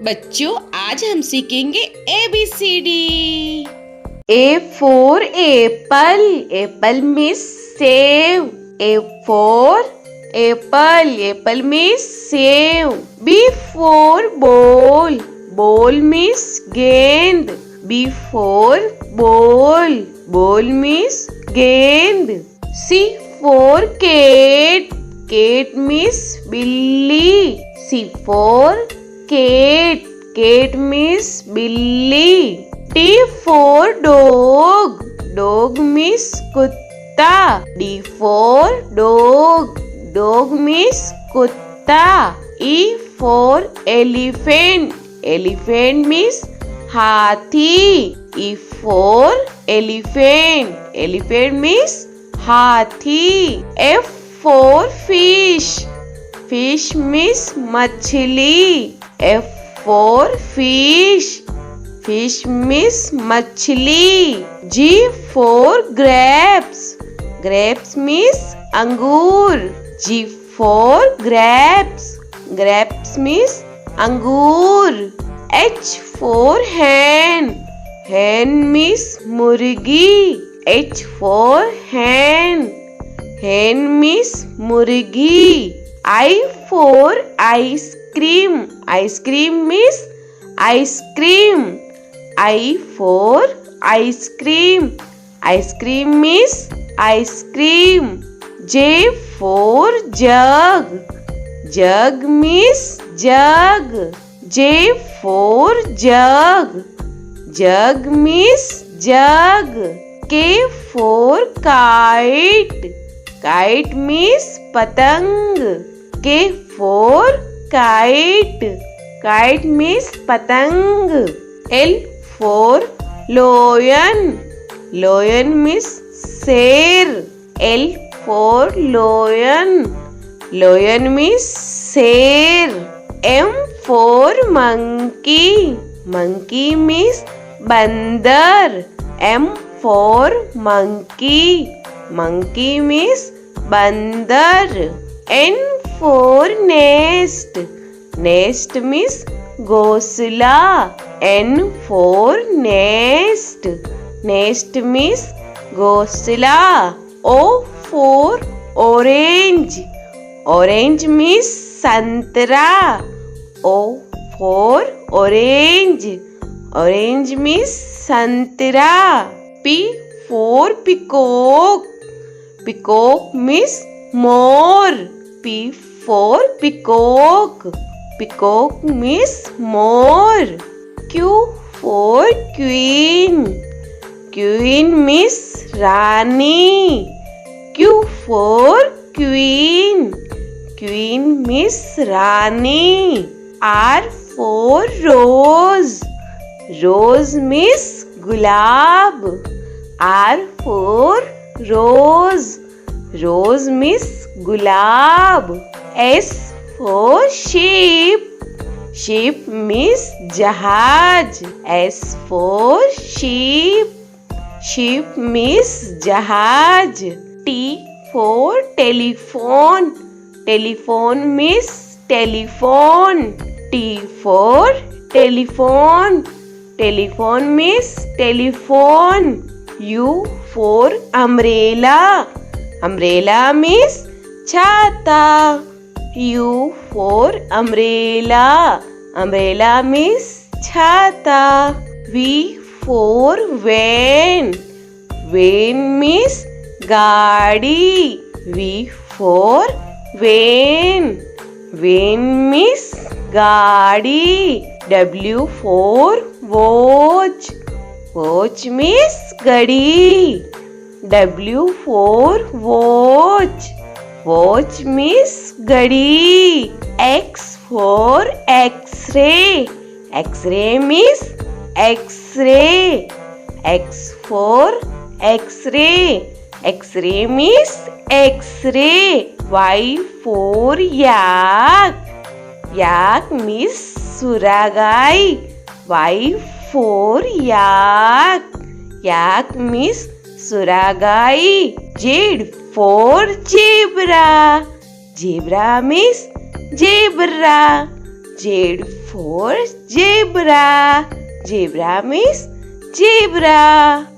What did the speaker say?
बच्चों आज हम सीखेंगे ABCD। A for apple. Apple means save. A for apple. Apple means save. B for ball. Ball means gend. B for ball. Ball means gend. C for cat. Cat means billy. C for cat. Cat means billy. D for dog. Dog means kutta. D for dog. Dog means kutta. E for elephant. Elephant means hathi. E for elephant. Elephant means hathi. F for fish. Fish means machli. F for fish. Fish means machli. G for grapes. Grapes means angur. G for grapes. Grapes means angur. H for hen. Hen means murgi. H for hen. Hen means murgi. I for ice cream. Ice cream means ice cream. I for ice cream. Ice cream means ice cream. J for jug. Jug means jug. J for jug. Jug means jug. K for kite. Kite means patang. K for kite. Kite means patang. L for lion. Lion means sher. L for lion. Lion means sher. M for monkey. Monkey means bandar. M for monkey. Monkey means bandar. N for nest. Nest means ghosla. N for nest. Nest means ghosla. O for orange. Orange means santra. O for orange. Orange means santra. P for peacock. Peacock means more. P for peacock. Peacock means more. Q for queen. Queen means Rani. Q for queen. Queen means Rani. R for rose. Rose means gulab. R for rose. Rose means gulab. S for sheep. Sheep means jahaj. S for sheep. Sheep means jahaj. T for telephone. Telephone means telephone. T for telephone. Telephone means telephone. U for umbrella. Umbrella means chhata. U for umbrella. Umbrella means chhata. V for van. Van means gaadi. V for van. Van means gaadi. W for watch. Watch means gadi. W for watch. Watch means gadi. X for X-ray. X-ray means X-ray. X for X-ray. X-ray means X-ray. Y for yak. Yak means suragai. Y for yak. Yak means suragai. Z for zebra. Zebra means zebra. Z for zebra. Zebra means zebra.